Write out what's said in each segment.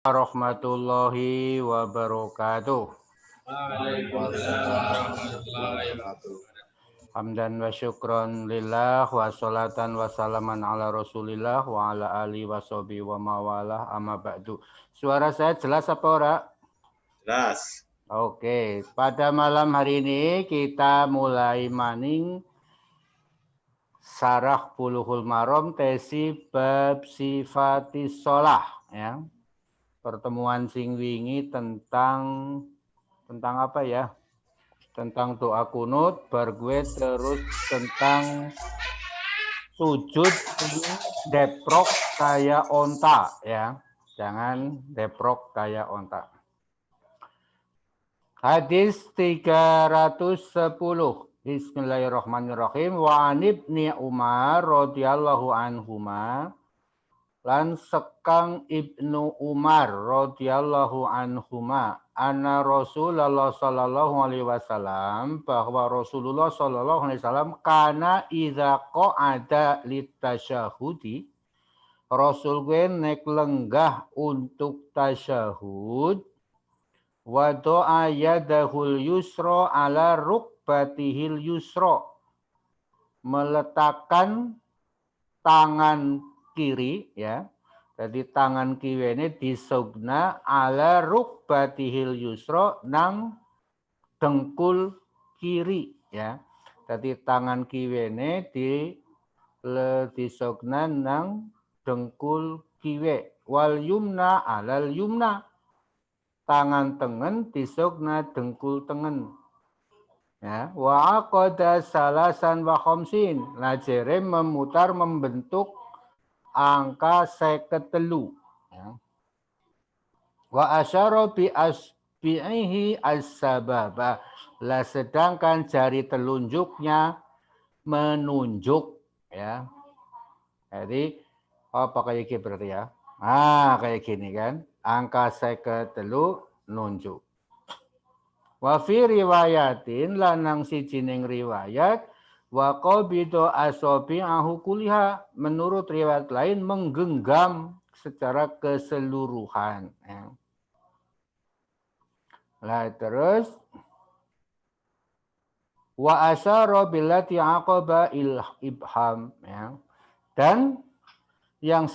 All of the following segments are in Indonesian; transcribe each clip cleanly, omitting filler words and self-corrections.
Warahmatullahi wabarakatuh. Waalaikumsalam warahmatullahi wabarakatuh. Hamdan wa syukron lillah wa salatan wa salaman ala rasulillah wa ala alihi wa sahbihi wa mawalah amma ba'du. Suara saya jelas apa ora? Jelas. Oke, pada malam hari ini kita mulai maning Sarah Bulughul Maram tesi bab sifatis sholah ya. Pertemuan sing wingi tentang apa ya? Tentang doa kunut, bar gue terus tentang sujud deprok kayak onta ya. Jangan deprok kayak onta. Hadis 310. Bismillahirrahmanirrahim. Wa anibni Umar radhiyallahu anhuma lan sekang Ibnu Umar radhiyallahu anhuma anna Rasulullah sallallahu alaihi wasallam bahwa Rasulullah sallallahu alaihi wasallam kana idza qa'ada litasyahudi Rasul gue nek lenggah untuk tasyahud wa do'a yadahul yusra ala rukbatihil yusra meletakkan tangan kiri ya. Jadi tangan kiri ini disogna ala rukbatihil yusra nang dengkul kiri ya. Jadi tangan kiri ini disogna nang dengkul kiri. Wal yumna alal yumna. Tangan tengen disogna dengkul tengen. Ya, wa aqada salasan wa khamsin. Lajere memutar membentuk angka 53. Ya. Wa asyara bi asbihi as-sababa. Lah sedangkan jari telunjuknya menunjuk ya. Jadi apa kayak gini berarti ya? Kayak gini kan. Angka 53 nunjuk. Wa fi riwayatin lanang sijining riwayat wa qabidu asabi'ahu kuliha menurut riwayat lain menggenggam secara keseluruhan ya. Lah terus wa asyara billati aqaba ibham ya. Dan yang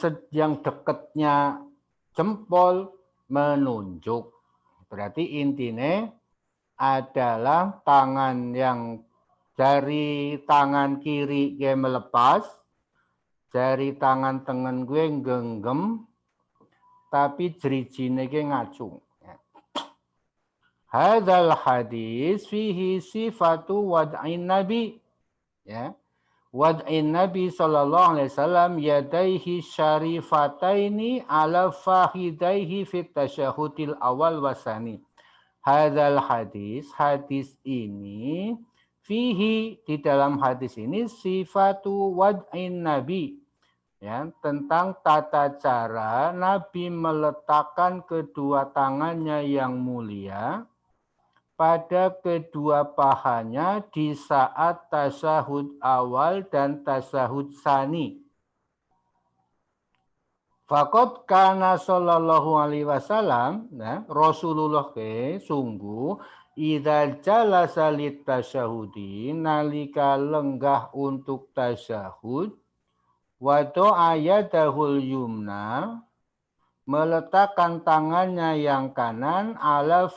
dekatnya jempol menunjuk. Berarti intinya adalah tangan yang jari tangan kiri gue melepas, jari tangan tengen gue genggam, tapi jerijine gue ngacung. Hadzal hadis fihi sifatu wad'in nabi. Ya. Wad'in nabi sallallahu alaihi wasallam yadaihi syarifataini ala fahidaihi fit tasyahudil awal wasani. Hadzal hadis ini fihi di dalam hadis ini sifatu wad'in nabi ya tentang tata cara Nabi meletakkan kedua tangannya yang mulia pada kedua pahanya di saat tasyahud awal dan tasyahud sani. Faqad kana sallallahu alaihi wasallam nah, Rasulullah ke sungguh idza jalasa lit tasyahudi nalika lenggah untuk tasyahud wa do'a yadahul yumna meletakkan tangannya yang kanan ala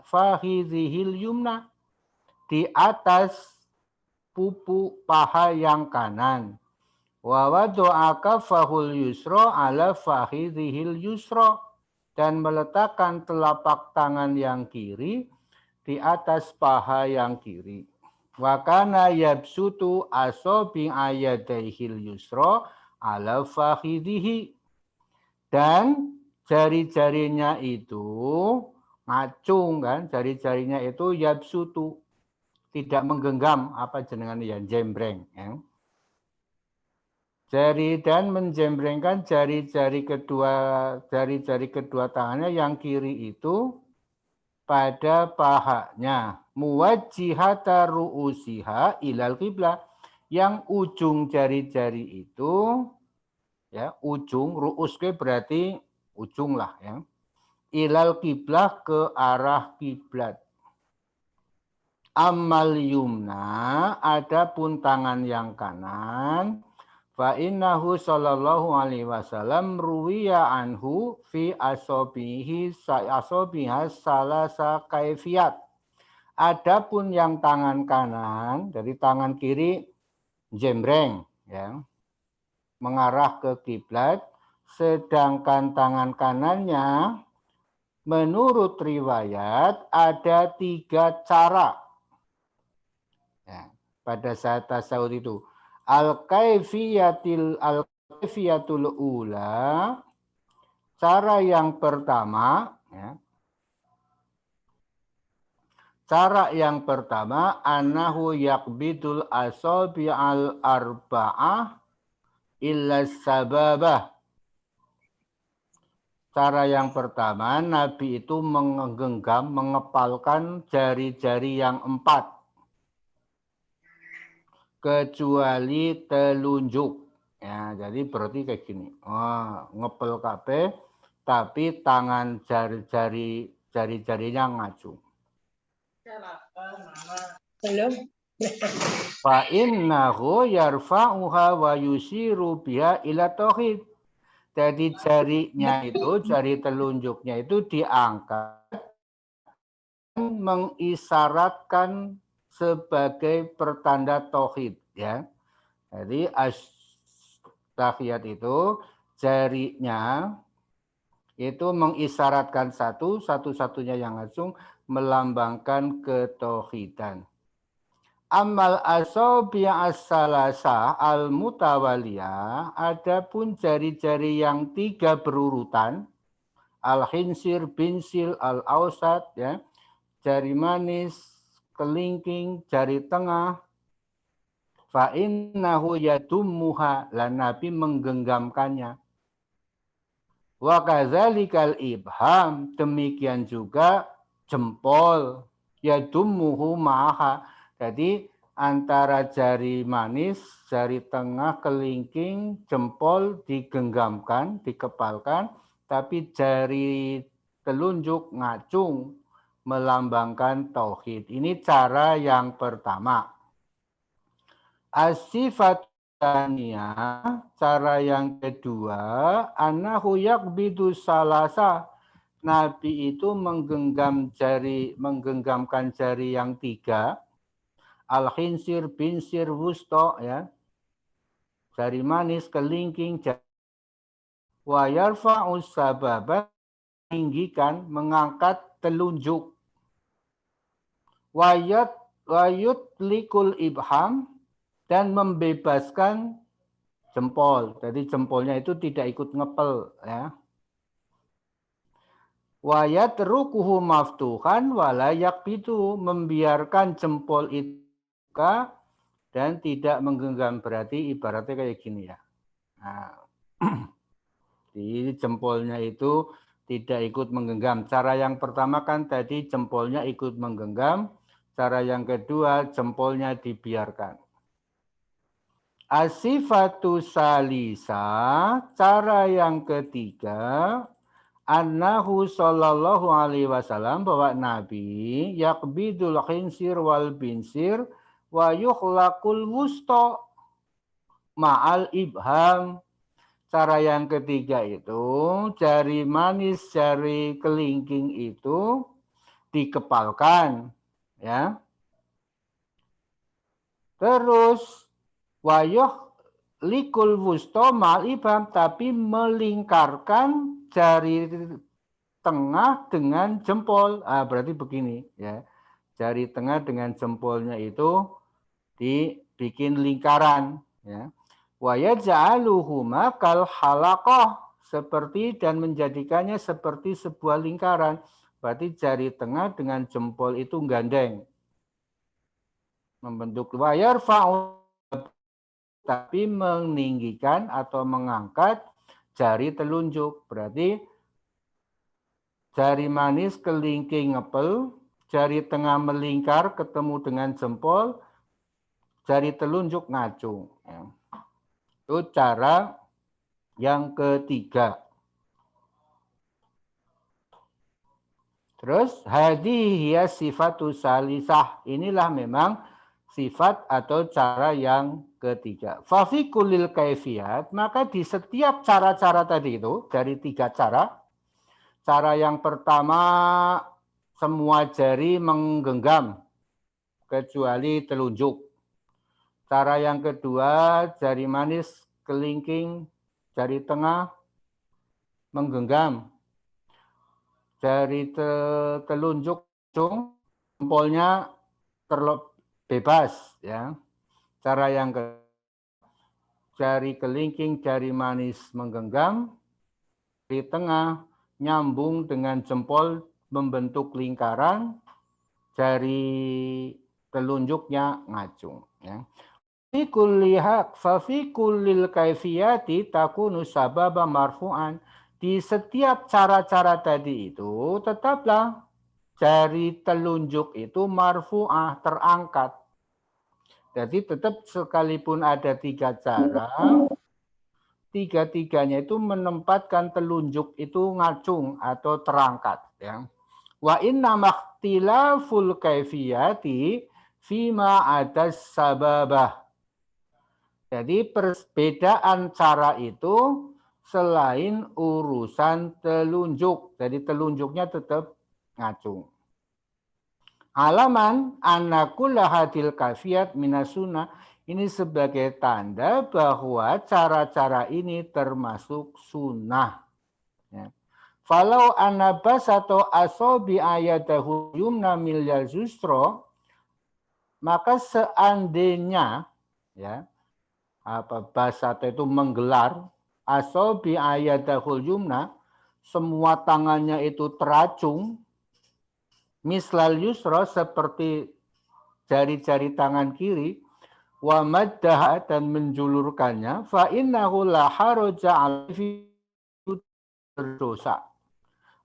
fahidhil yumna di atas pupu paha yang kanan. Wa wadu'a kafahul yusra ala fahidhil yusra dan meletakkan telapak tangan yang kiri di atas paha yang kiri. Wa kana yabsutu asabi ayadaihil yusra ala fahidhihi dan jari-jarinya itu ngacung kan, jari-jarinya itu yabsutu tidak menggenggam apa jenengan ya jembreng ya. Jari dan menjembrengkan jari-jari kedua tangannya yang kiri itu pada pahanya muwajjihata ru'usiha ilal qiblah yang ujung jari-jari itu ya ujung ru'us berarti ujung lah ya. Ilal kiblah ke arah kiblat. Amal yumna, adapun tangan yang kanan, fa innahu sallallahu alaihi wasallam ruwiya anhu fi asobihi asobihas salasa kaifiyat. Adapun yang tangan kanan, dari tangan kiri jembreng ya, mengarah ke kiblat, sedangkan tangan kanannya menurut riwayat ada 3 cara. Ya, pada saat tasawuf itu al-kaifiyatul ula, cara yang pertama ya, cara yang pertama annahu yakbidul asabi'al arba'ah illa sababah. Cara yang pertama, Nabi itu menggenggam, mengepalkan jari-jari yang 4 kecuali telunjuk. Ya, jadi berarti kayak gini. Oh, ngepel kabeh tapi tangan jari-jarinya ngacu. Belum. Fa innahu yarfa'uha wa yusiru biha ila tauhid. Jadi jarinya itu, jari telunjuknya itu diangkat mengisyaratkan sebagai pertanda tauhid ya. Jadi tahiyat itu jarinya itu mengisyaratkan satu-satunya yang langsung melambangkan ketauhidan. Amal asabi as-salasa al-mutawaliyah, adapun jari-jari yang 3 berurutan, al-khinsir, binsil, al-ausat ya, jari manis, kelingking, jari tengah, fa innahu yadummuha, lan Nabi menggenggamkannya. Wa kadzalikal ibham, demikian juga jempol, yadummuhu ma'aha. Jadi antara jari manis, jari tengah, kelingking, jempol digenggamkan, dikepalkan, tapi jari telunjuk ngacung melambangkan tauhid. Ini cara yang pertama. As-sifat tsaniyah, cara yang kedua, annahu yakbidu salasa. Nabi itu menggenggamkan jari yang 3, al-khinsir, binsir, wusto ya, jari manis, kelingking, wa yarfa'us sababa, meninggikan, mengangkat telunjuk, wayut likul ibham, dan membebaskan jempol. Jadi jempolnya itu tidak ikut ngepel ya. Wayat rukuhu maftuhan walayak itu, membiarkan jempol itu dan tidak menggenggam, berarti ibaratnya kayak gini ya. Nah, di jempolnya itu tidak ikut menggenggam. Cara yang pertama kan tadi jempolnya ikut menggenggam. Cara yang kedua jempolnya dibiarkan. As-sifatu salisa, cara yang ketiga, annahu sallallahu alaihi wasallam, bahwa Nabi yakbidul khinsir wal binsir wa yukhlaqul wusta ma'al ibham. Cara yang ketiga itu jari manis, jari kelingking itu dikepalkan ya. Terus wayuh likul wusto mal ibham, tapi melingkarkan jari tengah dengan jempol. Berarti begini ya. Jari tengah dengan jempolnya itu dibikin lingkaran ya. Wa yaj'aluhuma kal halaqah, seperti dan menjadikannya seperti sebuah lingkaran. Berarti jari tengah dengan jempol itu gandeng. Membentuk wa yarfa'u, tapi meninggikan atau mengangkat jari telunjuk. Berarti jari manis kelingking ngepel, jari tengah melingkar ketemu dengan jempol, jari telunjuk ngacung. Itu cara yang ketiga. Terus hadhihi sifatu salisah. Inilah memang sifat atau cara yang ketiga. Fafi kulil kaifiyat, maka di setiap cara-cara tadi itu dari 3 cara. Cara yang pertama semua jari menggenggam kecuali telunjuk. Cara yang kedua jari manis, kelingking, jari tengah menggenggam. Jari telunjuk jempolnya bebas ya. Cara yang kedua jari kelingking, jari manis menggenggam, jari tengah nyambung dengan jempol membentuk lingkaran, jari telunjuknya ngacung ya. Fafi kullil kaifiyati takunu sababa marfu'an. Di setiap cara-cara tadi itu tetaplah jari telunjuk itu marfu'ah, terangkat. Jadi tetap sekalipun ada 3 cara, 3-tiganya itu menempatkan telunjuk itu ngacung atau terangkat ya. Wa inna makhtilaful kaifiyati fima adas sababah. Jadi perbedaan cara itu selain urusan telunjuk. Jadi telunjuknya tetap ngacung. Alaman anna kulla hadil kafiyat minasuna. Ini sebagai tanda bahwa cara-cara ini termasuk sunnah. Ya. Falau anabas atau asobi ayatahu yumna milyal zustro, maka seandainya ya basata itu menggelar asobi ayatahul yumna, semua tangannya itu teracung mislal yusra seperti jari-jari tangan kiri, wa maddah dan menjulurkannya, fa innahu la haraja alaihi berdosa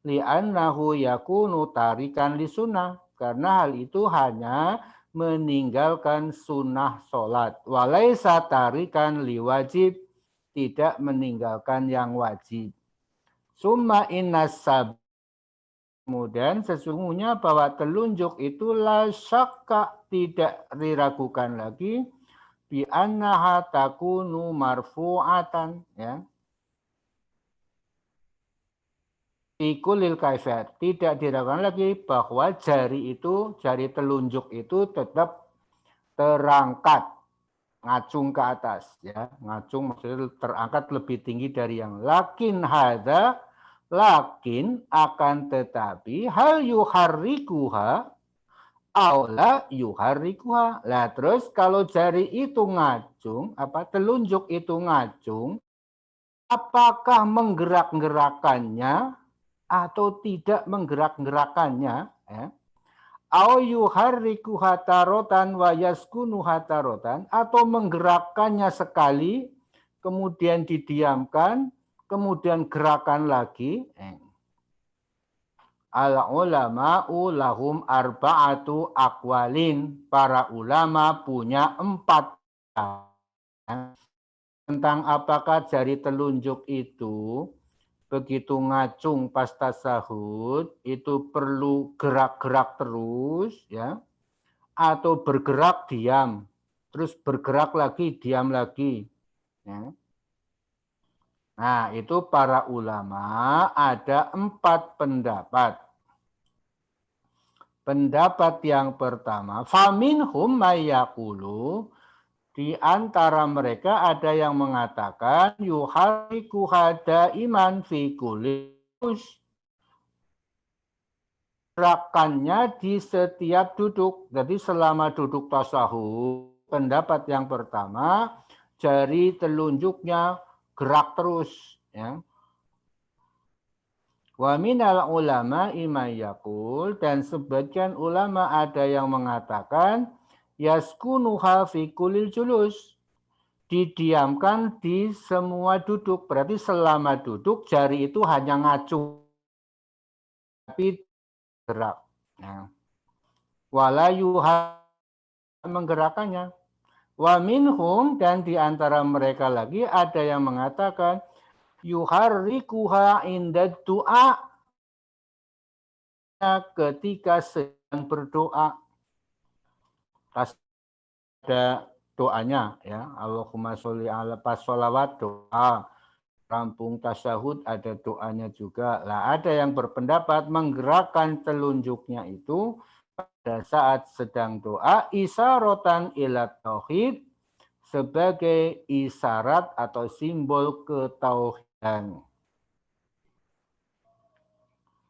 li'annahu yakunu tarikan li sunnah, karena hal itu hanya meninggalkan sunnah sholat. Walaisa tarikan li wajib, tidak meninggalkan yang wajib. Summa innas sab, kemudian sesungguhnya bahwa telunjuk itu la syakka, tidak diragukan lagi, bi annaha takunu marfu'atan ya. Ikulil kaifat, tidak diragukan lagi bahwa jari telunjuk itu tetap terangkat, ngacung ke atas ya, ngacung maksudnya terangkat lebih tinggi dari yang lakin akan tetapi hal yuharrikuha aula yuharrikuha. Lah terus kalau jari itu ngacung, telunjuk itu ngacung, apakah menggerak-gerakannya atau tidak menggerak-gerakannya ya. Au yuharriku hatarotan wa yaskunu hatarotan, atau menggerakkannya sekali kemudian didiamkan kemudian gerakan lagi. Al ulama'u lahum arba'atu aqwalin, para ulama punya 4 tentang apakah jari telunjuk itu begitu ngacung pas tasahud itu perlu gerak-gerak terus ya, atau bergerak diam terus bergerak lagi diam lagi ya. Nah itu para ulama ada 4 pendapat. Pendapat yang pertama, faminhum mayyaqulu, di antara mereka ada yang mengatakan yuhariku hada iman fi kulli, gerakannya di setiap duduk. Jadi selama duduk tasahud, pendapat yang pertama jari telunjuknya gerak terus ya. Wa minal ulama imayakul, dan sebagian ulama ada yang mengatakan yaskunuha fi kulil julus, didiamkan di semua duduk. Berarti selama duduk jari itu hanya ngacung tapi gerak. Nah, wala yuha menggerakkannya. Wa minhum, dan di antara mereka lagi ada yang mengatakan yuharrikuha inda du'a, ketika sedang berdoa. Ada doanya ya. Allahumma sholli ala pas sholawat doa. Rampung tasyahud ada doanya juga. Lah ada yang berpendapat menggerakkan telunjuknya itu pada saat sedang doa isyarotan ila tauhid sebagai isyarat atau simbol ketauhidan.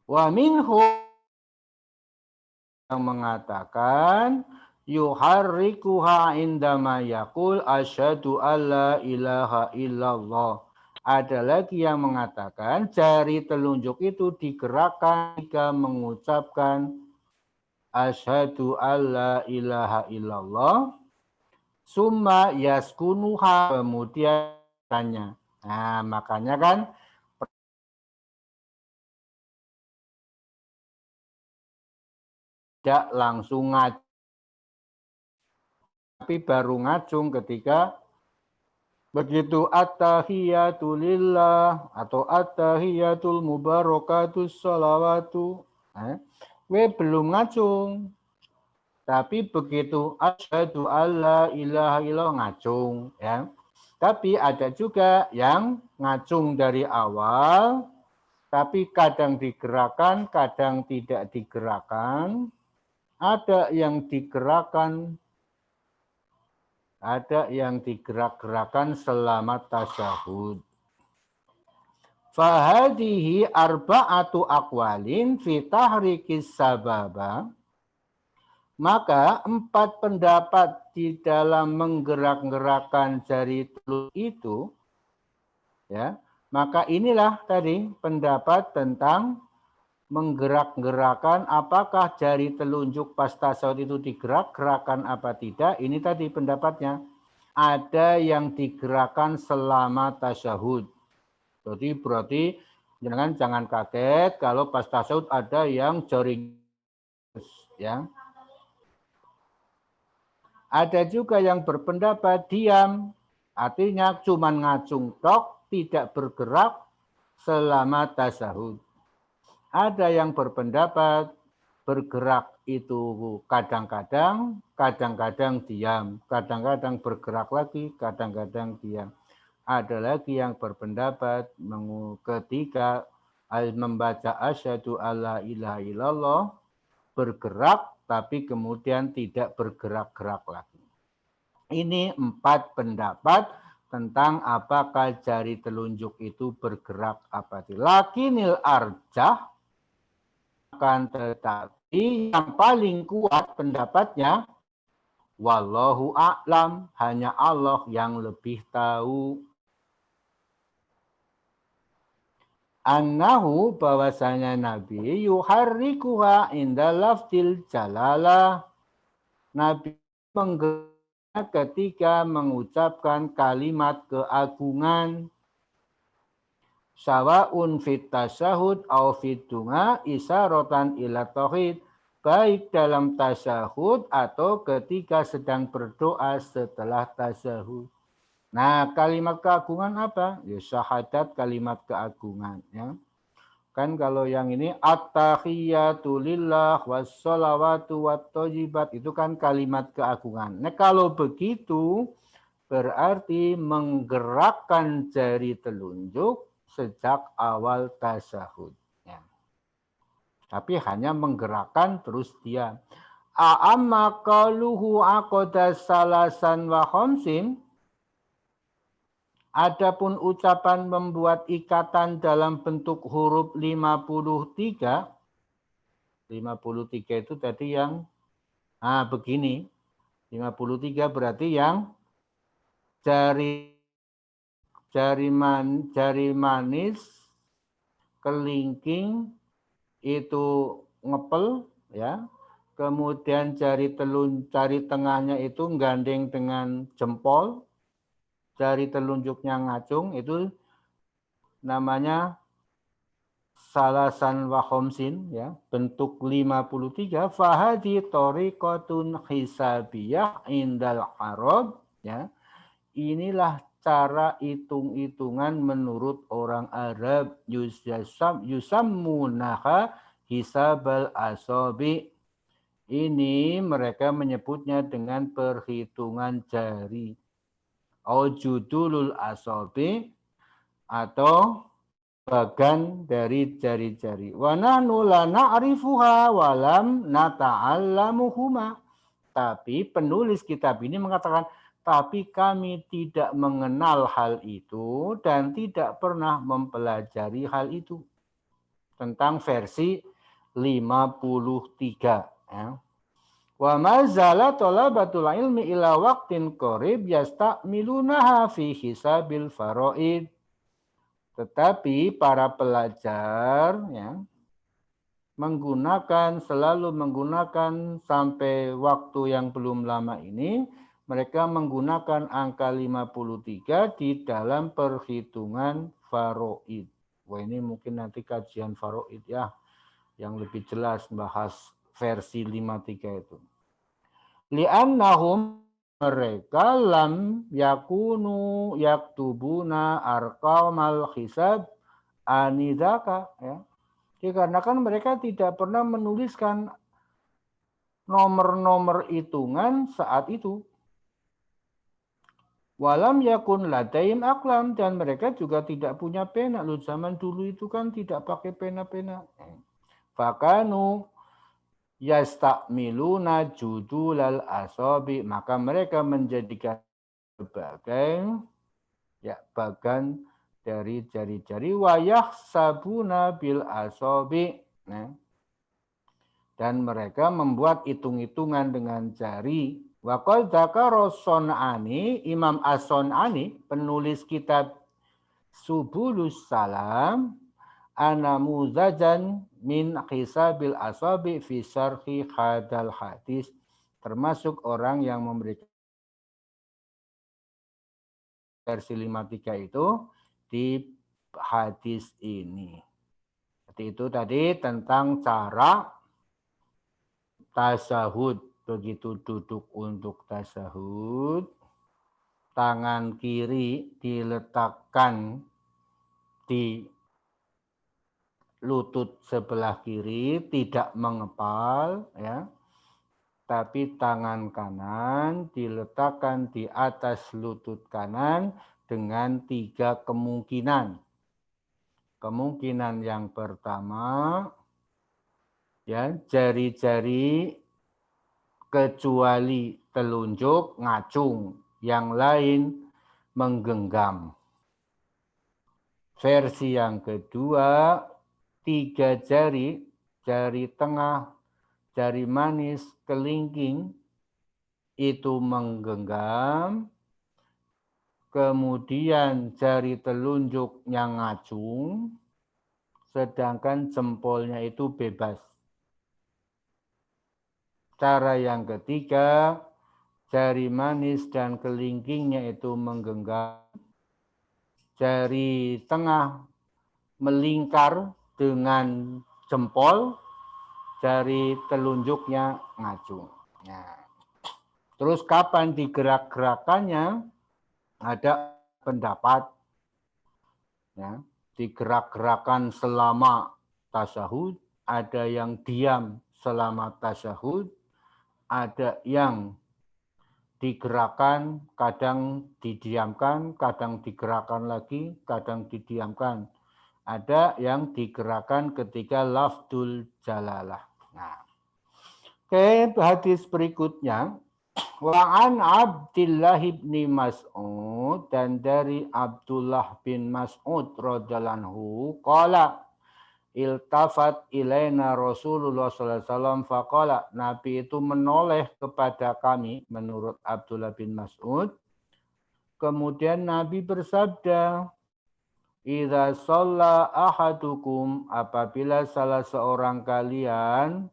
Wa minhu yang mengatakan yuharrikuha indama yaqul asyhadu alla ilaha illallah. Ada lagi yang mengatakan jari telunjuk itu digerakkan jika mengucapkan asyhadu alla ilaha illallah. Summa yaskunuha kemudian tanya. Nah, makanya kan tidak langsung ngajung, tapi baru ngacung ketika begitu at-tahiyatu lillah atau at-tahiyatul mubarakatus sholawatu. We belum ngacung. Tapi begitu asyhadu alla ilaha illallah ngacung ya. Tapi ada juga yang ngacung dari awal tapi kadang digerakkan, kadang tidak digerakkan. Ada yang digerakkan, ada yang digerak-gerakan selama tasyahud. Fahadihi arba'atu aqwalin fi tahrikis sababa. Maka 4 pendapat di dalam menggerak-gerakkan jari telunjuk itu, ya, maka inilah tadi pendapat tentang menggerak-gerakkan apakah jari telunjuk pas tasyahud itu digerak-gerakan apa tidak. Ini tadi pendapatnya. Ada yang digerakkan selama tasyahud. Jadi berarti jangan kaget kalau pas tasyahud ada yang jari ya. Ada juga yang berpendapat diam, artinya cuma ngacung tok, tidak bergerak selama tasyahud. Ada yang berpendapat bergerak itu kadang-kadang, kadang-kadang diam, kadang-kadang bergerak lagi, kadang-kadang diam. Ada lagi yang berpendapat ketika membaca asyhadu alla ilaha illallah bergerak tapi kemudian tidak bergerak-gerak lagi. Ini 4 pendapat tentang apakah jari telunjuk itu bergerak apa tidak. Lakinil arjah, akan tetapi yang paling kuat pendapatnya wallahu a'lam, hanya Allah yang lebih tahu. Annahu bahwasanya Nabi yuharrikuha inda lafzil jalalah. Nabi menggerak ketika mengucapkan kalimat keagungan. Sawa'un fit tasyahud au fit dunga isyaratan ila tauhid. Baik dalam tasyahud atau ketika sedang berdoa setelah tasyahud. Nah, kalimat keagungan apa? Ya, syahadat kalimat keagungan. Ya. Kan kalau yang ini at-tahiyatu lillah wassalawatu watthajibat itu kan kalimat keagungan. Nah, kalau begitu berarti menggerakkan jari telunjuk sejak awal tasyahud. Ya. Tapi hanya menggerakkan terus diam. A'amma qaluhu aqada salasan wa khamsin. Adapun ucapan membuat ikatan dalam bentuk huruf 53. 53 itu tadi yang begini. 53 berarti yang jari manis kelingking itu ngepel ya. Kemudian jari tengahnya itu gandeng dengan jempol. Jari telunjuknya ngacung itu namanya salasan wa khamsin ya, bentuk 53. Fahadi tariqatun hisabiyah indal Arab ya. Inilah cara hitung-hitungan menurut orang Arab yusammunaha hisabal asabi. Ini mereka menyebutnya dengan perhitungan jari. Au judulul asabi atau bagan dari jari-jari. Wa nahnu la na'rifuha wa lam nata'allamuhuma. Tapi penulis kitab ini mengatakan, tapi kami tidak mengenal hal itu dan tidak pernah mempelajari hal itu. Tentang versi 53. Ya. Wa mazala talabatul ilmi ila waqtin qarib yasta'milunaha fi hisabil faraid. Tetapi para pelajar ya, selalu menggunakan sampai waktu yang belum lama ini, mereka menggunakan angka 53 di dalam perhitungan faraid. Wah, ini mungkin nanti kajian faraid ya, yang lebih jelas bahas versi 53 itu. Li'annahum mereka lam yakunu yaktubuna arqamal hisab anidaka ya. Dikarenakan mereka tidak pernah menuliskan nomor-nomor hitungan saat itu. Walam yakun ladaim aklam, dan mereka juga tidak punya pena. Lu zaman dulu itu kan tidak pakai pena-pena. Fakanu yastakmiluna judulal asabi, maka mereka menjadikan sebagai ya bagan dari jari-jari, wayah sabuna bil asabi, nah. Dan mereka membuat hitung-hitungan dengan jari. Waqad dzakara Son'ani, Imam As-Son'ani, penulis kitab Subulus Salam, anamuzajan min hisabil asabi fi syarhi hadal hadis, termasuk orang yang memberikan versi 53 itu di hadis ini. Jadi itu tadi tentang cara tasahud. Begitu duduk untuk tasahud, tangan kiri diletakkan di lutut sebelah kiri, tidak mengepal, ya. Tapi tangan kanan diletakkan di atas lutut kanan dengan 3 kemungkinan. Kemungkinan yang pertama, ya, jari-jari kecuali telunjuk ngacung, yang lain menggenggam. Versi yang kedua, 3 jari, jari tengah, jari manis, kelingking, itu menggenggam. Kemudian jari telunjuk yang ngacung, sedangkan jempolnya itu bebas. Cara yang ketiga, jari manis dan kelingkingnya itu menggenggam. Jari tengah melingkar dengan jempol, jari telunjuknya ngacung. Nah, terus kapan digerak-gerakannya? Ada pendapat. Ya, digerak-gerakan selama tasyahud, ada yang diam selama tasyahud, ada yang digerakkan, kadang didiamkan, kadang digerakkan lagi, kadang didiamkan. Ada yang digerakkan ketika lafdul jalalah. Nah, oke, hadis berikutnya. Wa'an Abdullah bin Mas'ud, dan dari Abdullah bin Mas'ud radhiyallahu anhu qala iltafat ilaina Rasulullah sallallahu alaihi wasallam faqala, Nabi itu menoleh kepada kami menurut Abdullah bin Mas'ud. Kemudian Nabi bersabda, idza shalla ahadukum, apabila salah seorang kalian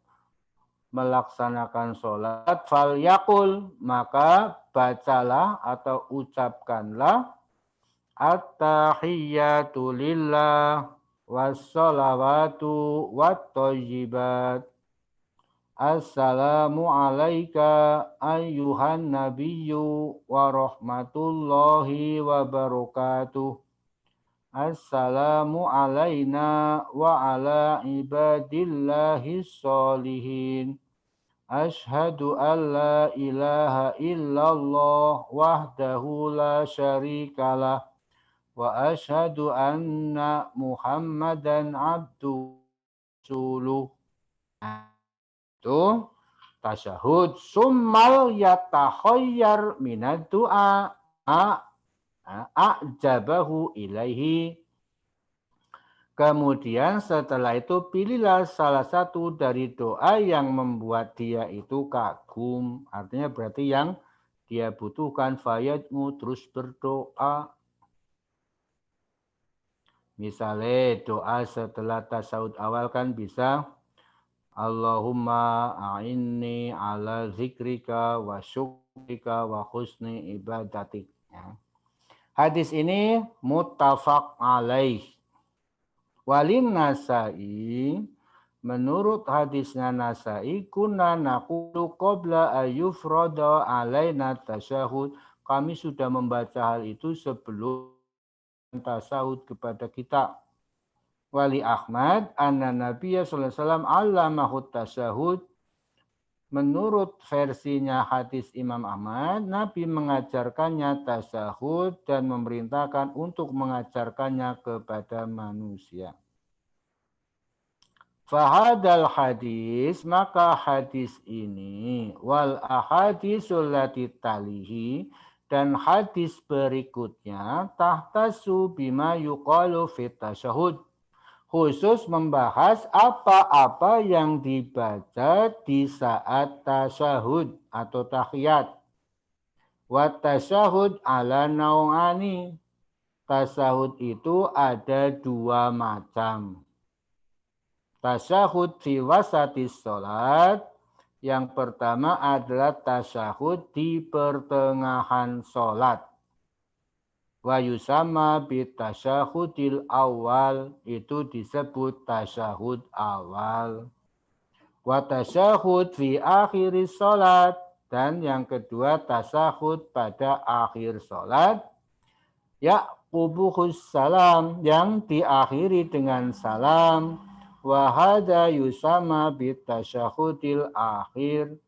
melaksanakan sholat, fal yakul, maka bacalah atau ucapkanlah at-tahiyyatu lillah wassalawatu wattayyibat. Assalamu alayka ayyuhan nabiyyu wa rahmatullahi wa barakatuh. Assalamu alaina wa ala ibadillahis sholihin. Ashhadu an la ilaha illallah wahdahu la syarikalah wa ashhadu anna Muhammadan abduhu rasuluh. Itu tasyahud. Summal yatakhayyar minad du'a a'jabahu ilaihi. Kemudian setelah itu pilihlah salah satu dari doa yang membuat dia itu kagum. Artinya berarti yang dia butuhkan, fayadmu terus berdoa. Misalnya doa setelah tasawuf awal kan bisa Allahumma a'inni ala zikrika wa syukrika wa husni ibadatik. Hadis ini muttafaq alaih. Walin Nasai, menurut hadisnya Nasai, kunna naqulu qabla ayyufrada alaina tasyahud. Kami sudah membaca hal itu sebelum tasyahud kepada kita. Wali Ahmad, anna Nabiya sallallahu alaihi wasallam allamahu tasyahud. Menurut versinya hadis Imam Ahmad, Nabi mengajarkannya tasyahud dan memerintahkan untuk mengajarkannya kepada manusia. Fahadal hadis, maka hadis ini wal ahadisul lati talihi dan hadis berikutnya tahtasu bima yuqalu fit tasyahud, khusus membahas apa-apa yang dibaca di saat tasyahud atau tahiyat. Wa tasyahud ala nau'ani. Tasyahud itu ada dua macam. Tasyahud fi wasatis sholat. Yang pertama adalah tasyahud di pertengahan sholat. Wa yusama bitasyahudil awal, itu disebut tasyahud awal. Wa tasyahud fi akhiris sholat, dan yang kedua tasyahud pada akhir sholat. Yaqubuhus salam, yang diakhiri dengan salam. Wa hadza yusama bitasyahudil akhir,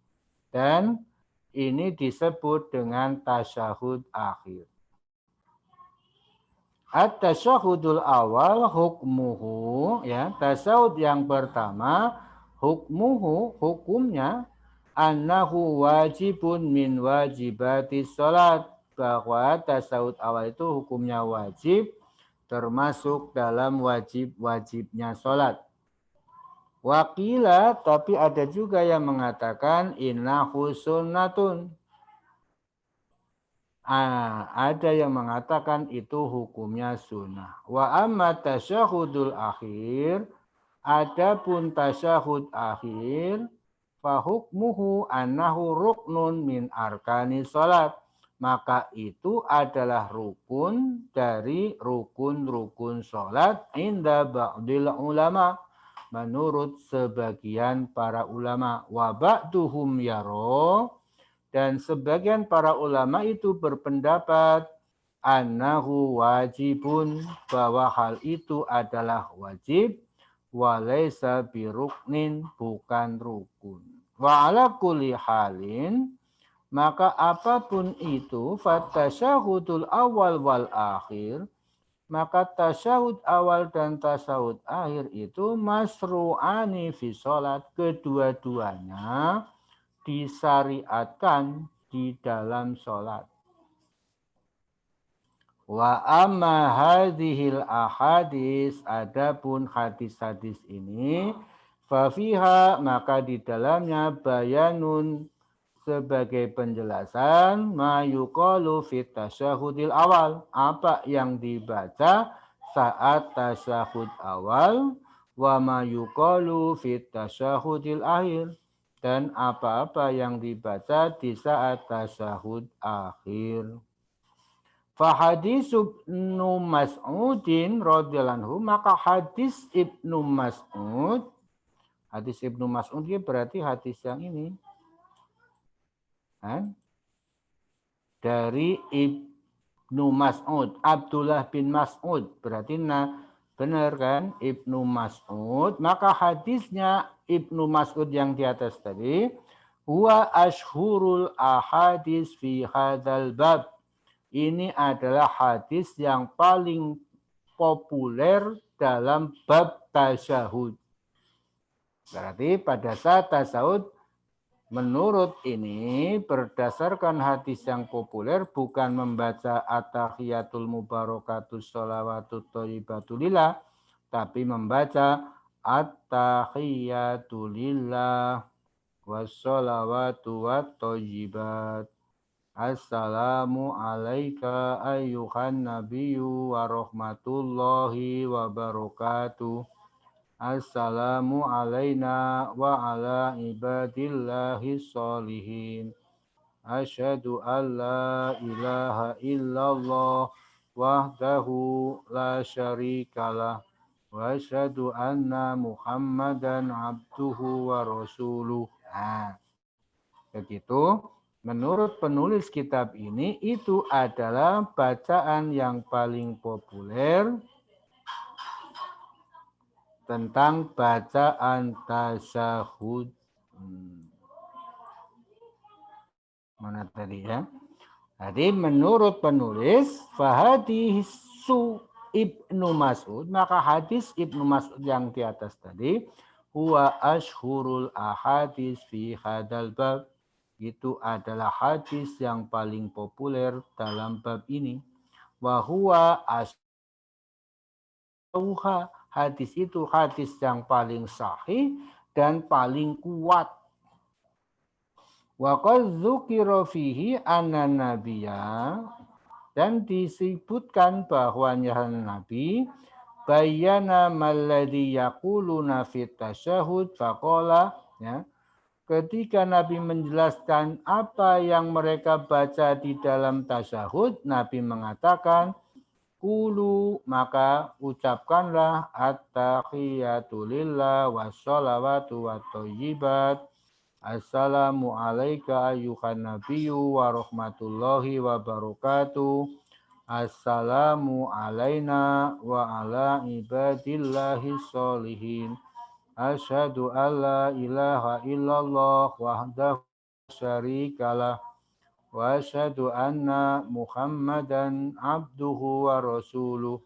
dan ini disebut dengan tasyahud akhir. At-tasyahudul awal hukmuhu, ya, tasyahud yang pertama hukmuhu, hukumnya annahu wajibun min wajibatis salat, bahwa tasyahud awal itu hukumnya wajib, termasuk dalam wajib-wajibnya salat. Wakila, tapi ada juga yang mengatakan innahu sunnatun. Ada yang mengatakan itu hukumnya sunnah. Wa amma tasyahudul akhir, adapun tasyahud akhir, fa hukmuhu annahu ruknun min arkani salat. Maka itu adalah rukun dari rukun-rukun salat inda ba'dil ulama, menurut sebagian para ulama. Wa ba'duhum yaro, dan sebagian para ulama itu berpendapat annahu wajibun, bahwa hal itu adalah wajib, walaysa biruknin, bukan rukun. Wa ala kulli halin, maka apapun itu, fatasyahudul awal wal akhir, maka tasyahud awal dan tasyahud akhir itu masru'ani fi sholat, kedua-duanya disyariatkan di dalam sholat. Wa amma hadhil ahadis, adapun hadis-hadis ini, fafiha, maka di dalamnya bayanun, sebagai penjelasan, ma yuqalu fit tasyahudil awal, apa yang dibaca saat tasyahud awal, wa ma yuqalu fit tasyahudil akhir, dan apa-apa yang dibaca di saat tasyahud akhir. Fa hadis Ibnu Mas'udin radhiyallahu anhu, maka hadis Ibnu Mas'ud, hadis Ibnu Mas'ud ini berarti hadis yang ini. Dari Ibnu Mas'ud, Abdullah bin Mas'ud. Berarti benar kan? Ibnu Mas'ud. Maka hadisnya Ibnu Mas'ud yang di atas tadi, huwa ashhurul ahadis fi hadzal bab. Ini adalah hadis yang paling populer dalam bab tasyahud. Berarti pada saat tasyahud, menurut ini berdasarkan hadis yang populer bukan membaca at-tahiyatul mubarakatus sholawatut thayyibatulillah, tapi membaca at-tahiyatulillah wassalawatu wattayyibat. Assalamu alayka ayyuhan nabiyyu wa rahmatullahi wa barakatuh. Assalamu alayna wa ala ibadillahi sholihin. Asyhadu an la ilaha illallah wahdahu la syarikalah. Wa asyhadu anna Muhammadan abduhu wa rasuluh. Nah, begitu. Menurut penulis kitab ini, itu adalah bacaan yang paling populer tentang bacaan tasyahud. Mana tadi ya? Jadi menurut penulis, fahadisu Ibnu Mas'ud, maka hadis Ibnu Mas'ud yang di atas tadi, huwa ashhurul ahadis fi hadzal bab. Itu adalah hadis yang paling populer dalam bab ini. Wa huwa ashauha, hadis itu hadis yang paling sahih dan paling kuat. Wa qad dzukira fihi anna nabiyya, dan disebutkan bahwanya Nabi bayyana malladzi yaquluna fit tasyahud faqala, ya. Ketika Nabi menjelaskan apa yang mereka baca di dalam tasyahud, Nabi mengatakan, Qulu, maka ucapkanlah at-tahiyatulillah wassalawatu wattayyibat. Assalamu alayka ayyuhan nabiyyu wa rahmatullahi wa barakatuh. Assalamu alayna wa ala ibadillahi sholihin. Asyhadu an la ilaha illallah wahdahu syarikalah wa asyhadu anna Muhammadan abduhu wa rasuluh.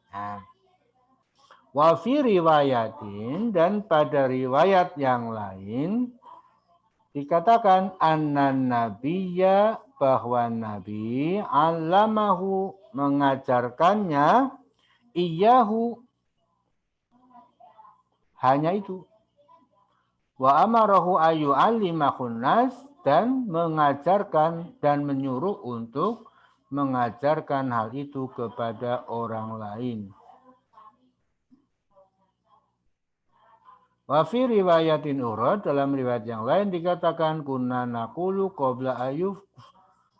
Wa fi riwayatin, dan pada riwayat yang lain dikatakan annan nabiyya, bahwa Nabi allamahu, mengajarkannya, iyahu, hanya itu. Wa amarahu ayu alimahun nas, dan mengajarkan dan menyuruh untuk mengajarkan hal itu kepada orang lain. Wa fi riwayatin urad, dalam riwayat yang lain dikatakan kunna naqulu qabla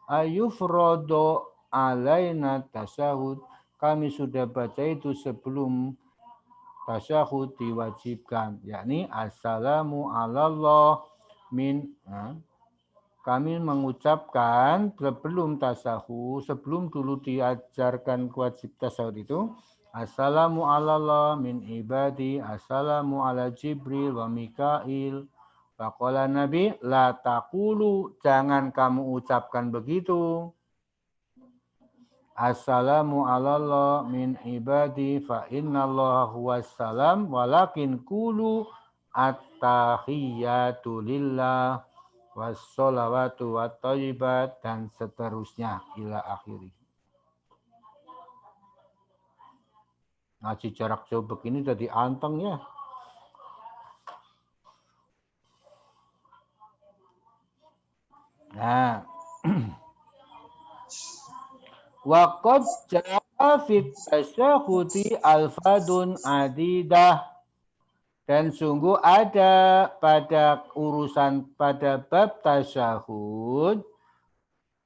ayufrado alaina tasyahud, kami sudah baca itu sebelum tasyahud diwajibkan, yakni assalamu alallah min, kami mengucapkan sebelum tasyahud, sebelum dulu diajarkan wajib tasyahud itu, assalamu alallah min ibadi, assalamu ala Jibril wa Mikail. Faqala Nabi, la taqulu, jangan kamu ucapkan begitu. Assalamu alallah min ibadi fa innallaha huwas salam walakin qulu at-tahiyatu lillah wassalawatu wattayyibat, dan seterusnya ila akhiri. Ngaji jarak jauh begini jadi anteng ya. Nah, wa qad jaa fit tasyahudi alfadun adidah, dan sungguh ada pada urusan pada bab tasyahud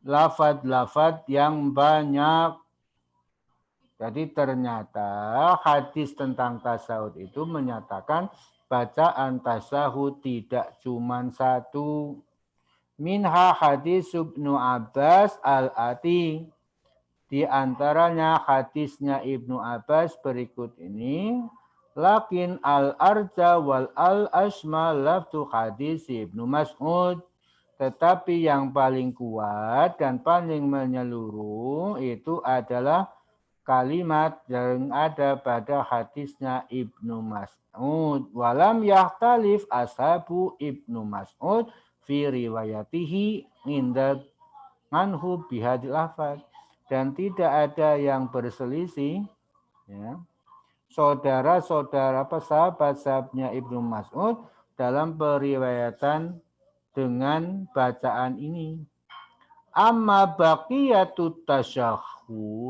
lafad-lafad yang banyak. Jadi ternyata hadis tentang tasyahud itu menyatakan bacaan tasyahud tidak cuma satu. Minha hadis Ibnu Abbas al-Ati, Di antaranya hadisnya Ibnu Abbas berikut ini. Lakin al-arja wal al-asma laftu hadis Ibnu Mas'ud. Tetapi yang paling kuat dan paling menyeluruh itu adalah kalimat yang ada pada hadisnya Ibnu Mas'ud. Walam yahtalif ashabu Ibnu Mas'ud fi riwayatihi inda anhu bihadil lafaz. Dan tidak ada yang berselisih, ya, saudara-saudara sahabat-sahabatnya Ibnu Mas'ud dalam periwayatan dengan bacaan ini. Amma baqiyatut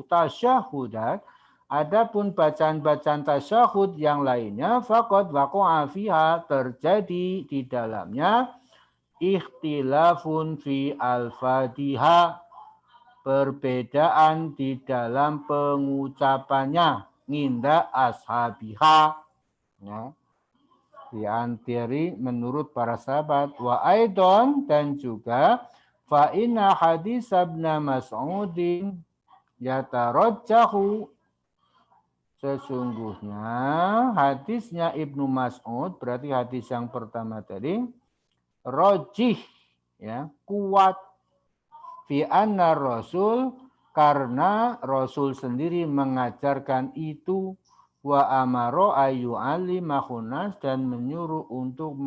tasyahudat, adapun bacaan-bacaan tasyahud yang lainnya, faqad waqa'a fiha, terjadi di dalamnya ikhtilafun fi al-fatiha, perbedaan di dalam pengucapannya, nginda ashabiha, ya. Diantari menurut para sahabat. Wa aidon, dan juga fa inna hadis Ibnu Mas'udin yatarajjahu, sesungguhnya hadisnya Ibnu Mas'ud, berarti hadis yang pertama tadi, rojih, ya, kuat, fi anna Rasul, karena Rasul sendiri mengajarkan itu, wa amaro ayu alimahunas, dan menyuruh untuk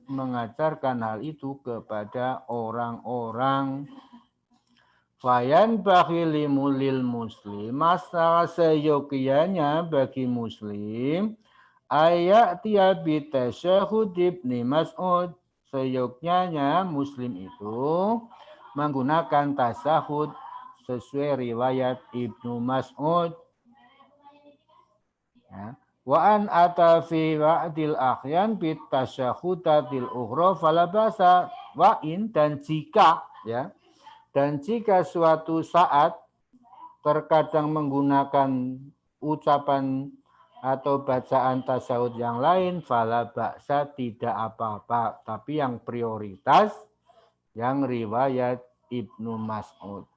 mengajarkan hal itu kepada orang-orang. Fayan bahilimulil muslim, masa seyogianya bagi muslim, ayat tiabi tasyahud Ibnu Mas'ud, seyogyanya muslim itu menggunakan tasyahud sesuai riwayat Ibnu Mas'ud. Ya. Wa an ata fi wa'dil akhyan bit tasyahudatil ukhra fala basa, wa in, dan jika, ya, dan jika suatu saat terkadang menggunakan ucapan atau bacaan tasyahud yang lain, fala ba'sa, tidak apa-apa, tapi yang prioritas yang riwayat Ibnu Mas'ud.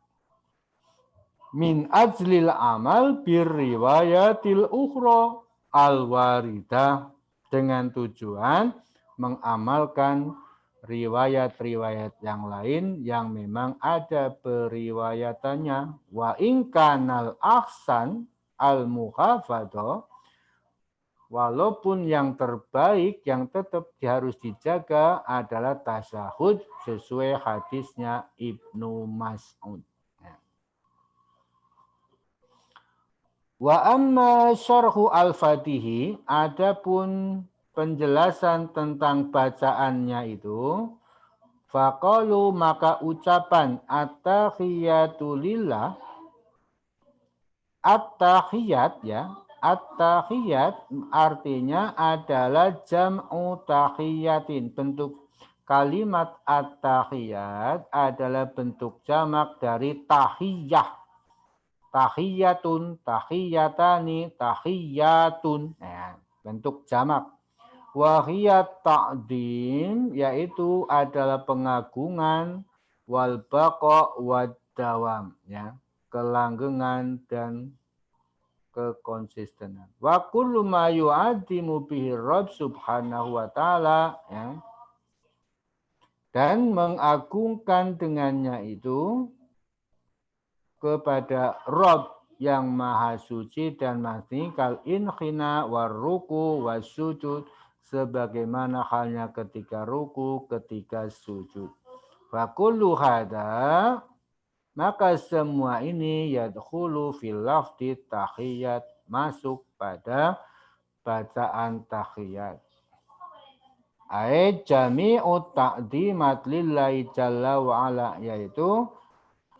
Min ajlil amal bir riwayatil ukhra al-waridah, dengan tujuan mengamalkan riwayat-riwayat yang lain yang memang ada periwayatannya. Wa in kanal ahsan al-muhafadhah, walaupun yang terbaik yang tetap harus dijaga adalah tasyahud sesuai hadisnya Ibnu Mas'ud. Wa amma syarhu al-fatihi, adapun penjelasan tentang bacaannya itu, faqalu, maka ucapan at-tahiyatu lillah, at-tahiyat, ya, at-tahiyat artinya adalah jam'u tahiyatin, bentuk kalimat at-tahiyat adalah bentuk jamak dari tahiyah. Tahiyatun, tahiyatani, tahiyatun, ya, bentuk jamak. Wahiyat ta'dim, yaitu adalah pengagungan, wal baqa wad dawam, ya, kelanggengan dan kekonsistenan. Wa kullu ma yu'addimu bihi Rabb subhanahu wa ta'ala, ya, dan mengagungkan dengannya itu kepada Rabb yang maha suci dan mahdi, kal inkhina warruku wasujud, sebagaimana halnya ketika ruku, ketika sujud. Fa kullu hada, maka semua ini yadkhulu fil lafzi tahiyat, masuk pada bacaan tahiyat. Ayat jami'ut ta'dimat lillahi jalla wa ala, yaitu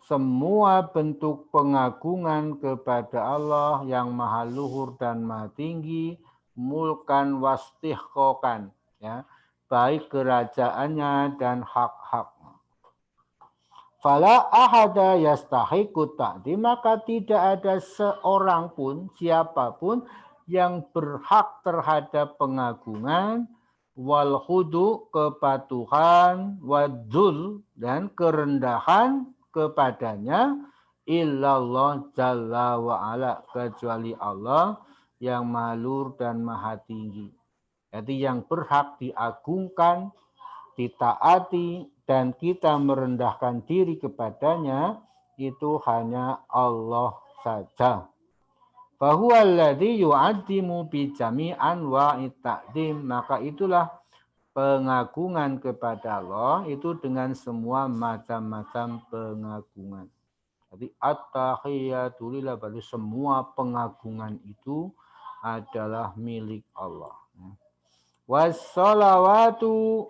semua bentuk pengagungan kepada Allah yang maha luhur dan maha tinggi, mulkan wastihqokan, ya, baik kerajaannya dan hak-haknya. Fala ahada yastahiqut ta'dim, maka tidak ada seorang pun, siapapun yang berhak terhadap pengagungan, wal khudu, kepatuhan, wadzul, dan kerendahan kepadanya, illallah jalla wa ala, kecuali Allah yang maha luhur dan maha tinggi. Jadi yang berhak diagungkan, ditaati, dan kita merendahkan diri kepadanya itu hanya Allah saja. Fahuwa alladhi yu'addimu bi jami'an wa ta'dim, maka itulah pengagungan kepada Allah itu dengan semua macam-macam pengagungan. Jadi at-tahiyatu lillah, berarti semua pengagungan itu adalah milik Allah. Wassalawatu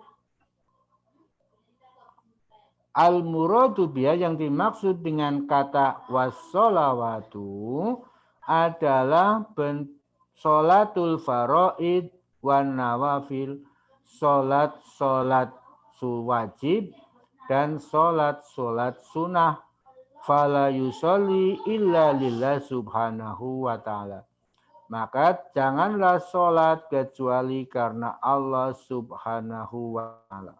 al-muradu biha, yang dimaksud dengan kata wassalawatu adalah sholatul faraid wan nawafil, sholat wajib dan sholat sunnah. Fala yusolli illa lillah subhanahu wa ta'ala, maka janganlah sholat kecuali karena Allah subhanahu wa ta'ala.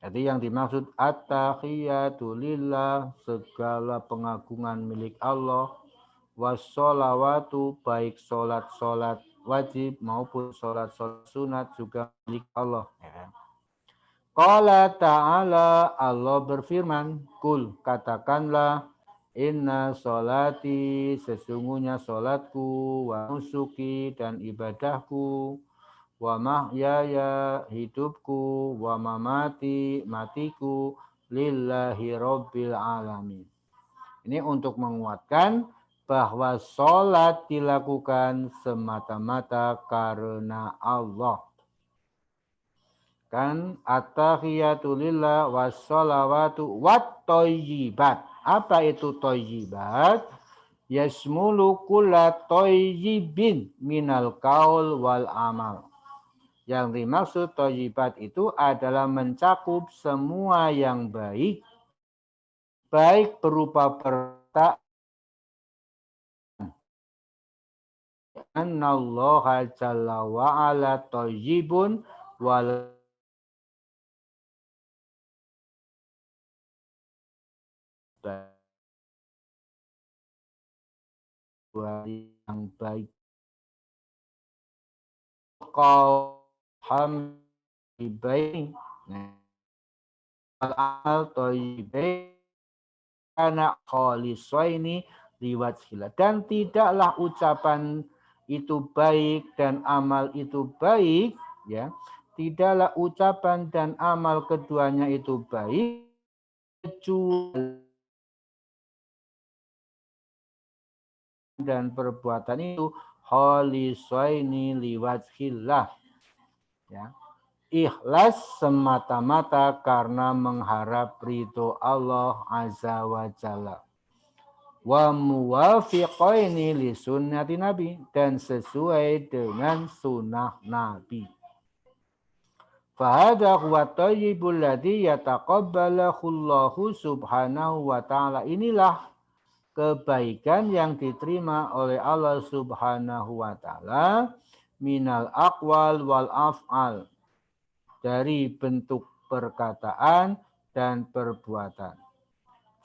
Jadi yang dimaksud at-tahiyatu lillah, segala pengagungan milik Allah, wassolawatu, baik sholat wajib maupun sholat sunat juga milik Allah. Qala ta'ala, Allah berfirman, kul, katakanlah, inna sholati, sesungguhnya sholatku, wa nusuki, dan ibadahku, wa mahyaya, hidupku, wa mamati, matiku, lillahi rabbil alamin. Ini untuk menguatkan bahwa sholat dilakukan semata-mata karena Allah. Kan at-tahiyatu lillah wassalawatu wat thayyibat. Apa itu thayyibat? Yasmulu kulla thayyibin minal qaul wal amal. Yang dimaksud thayyibat itu adalah mencakup semua yang baik, baik berupa perkataan. Annallaha jalla wa ala thayyibun wal yang baik. Kau hamdibain, al thayyibain kana khalisaini liwajhillah, dan tidaklah ucapan itu baik dan amal itu baik, ya, tidaklah ucapan dan amal keduanya itu baik kecuali dan perbuatan itu khalisaini liwajhillah, ya, ikhlas semata-mata karena mengharap ridho Allah azza wa jalla, wa muwafiqaini li sunnati nabi, dan sesuai dengan sunnah nabi. Fahada huwa thayyibul ladzi yataqabbalahu Allahu subhanahu wa ta'ala. Inilah kebaikan yang diterima oleh Allah subhanahu wa ta'ala minal aqwal wal af'al, dari bentuk perkataan dan perbuatan.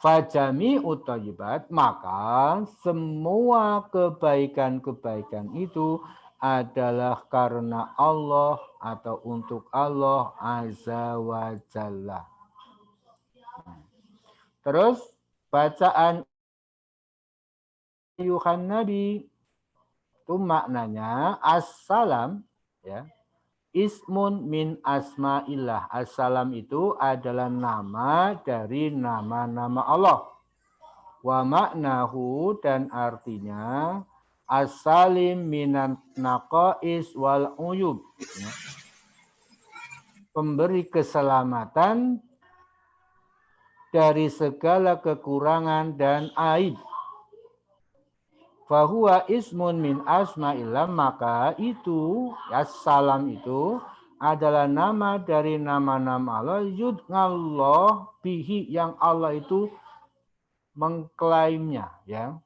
Fajami'ut thayyibat, maka semua kebaikan-kebaikan itu adalah karena Allah atau untuk Allah azza wa jalla. Terus bacaan ayuhan nabi itu maknanya assalam, ya, ismun min asma'illah. Assalam itu adalah nama dari nama-nama Allah. Wa maknahu, dan artinya as-salim minan naqais wal uyub, ya, pemberi keselamatan dari segala kekurangan dan aib. Fahuwa ismun min asma'illah, maka itu as-salam itu adalah nama dari nama-nama Allah, yudnallah bihi, yang Allah itu mengklaimnya, ya,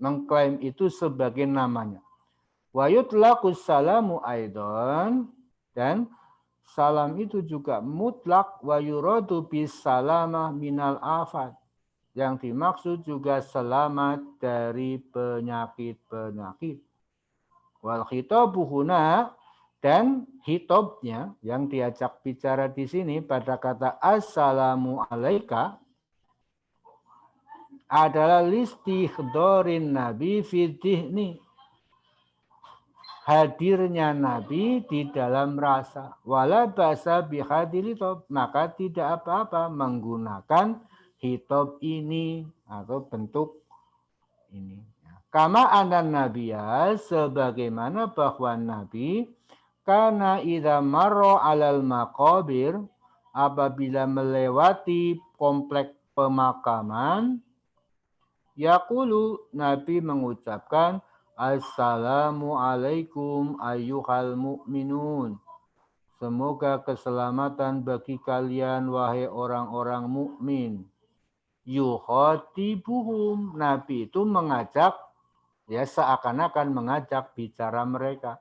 mengklaim itu sebagai namanya. Wa yutlaqus salamu aidan, dan salam itu juga mutlak, wa yuradu bis salamah minal afat, Yang dimaksud juga selamat dari penyakit-penyakit. Wal khitabu huna, dan hitobnya yang diajak bicara di sini pada kata assalamu alaika adalah listihdhorin nabi fidihni, hadirnya nabi di dalam rasa. Wala basa bihadil hitob, maka tidak apa-apa menggunakan hitob ini atau bentuk ini. Kama anan nabiya, sebagaimana bahwa nabi karena idza marra alal maqabir, apabila melewati komplek pemakaman, yaqulu, nabi mengucapkan assalamu alaikum ayyuhal mu'minun, semoga keselamatan bagi kalian wahai orang-orang mukmin. Yukhatibuhum, nabi itu mengajak, ya seakan-akan mengajak bicara mereka.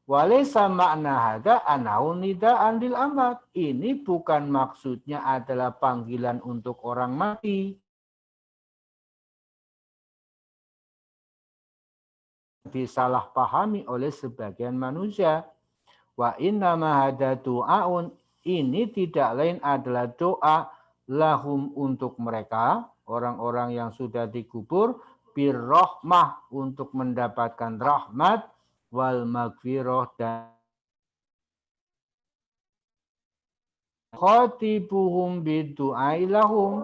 Walaysa makna hada anau nida'an lil amwat. Ini bukan maksudnya adalah panggilan untuk orang mati. Disalahpahami oleh sebagian manusia. Wa inna ma hada du'aun, ini tidak lain adalah doa lahum untuk mereka, orang-orang yang sudah dikubur, birrahmah, untuk mendapatkan rahmat, wal magfirah, dan khatibuhum bidu'ai lahum,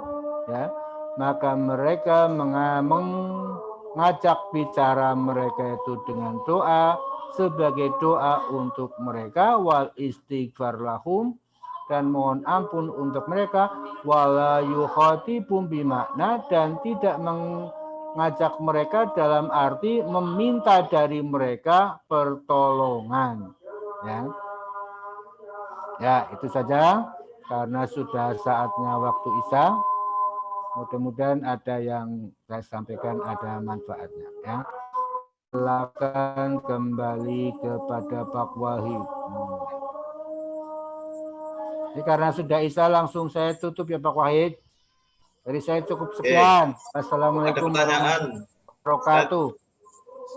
ya, maka mereka mengajak bicara mereka itu dengan doa, sebagai doa untuk mereka, wal istighfar lahum, dan mohon ampun untuk mereka, wala yukhatibum bimakna, dan tidak mengajak mereka dalam arti meminta dari mereka pertolongan. Ya, itu saja karena sudah saatnya waktu Isya. Mudah-mudahan ada yang saya sampaikan ada manfaatnya, ya. Silakan kembali kepada Pak Wahid. Jadi karena sudah Isya langsung saya tutup ya Pak Wahid. Dari saya cukup sekian. Assalamualaikum warahmatullahi wabarakatuh.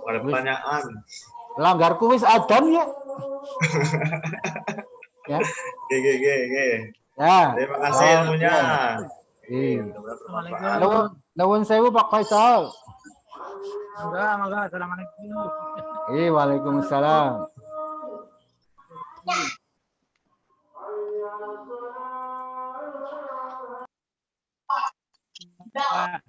Ada pertanyaan. Langgar kuis adam ya. Ya. Ya. Terima kasih ilmunya. Nuwun sewu Pak Faisal. Mangga, assalamualaikum. Waalaikumsalam. Pak.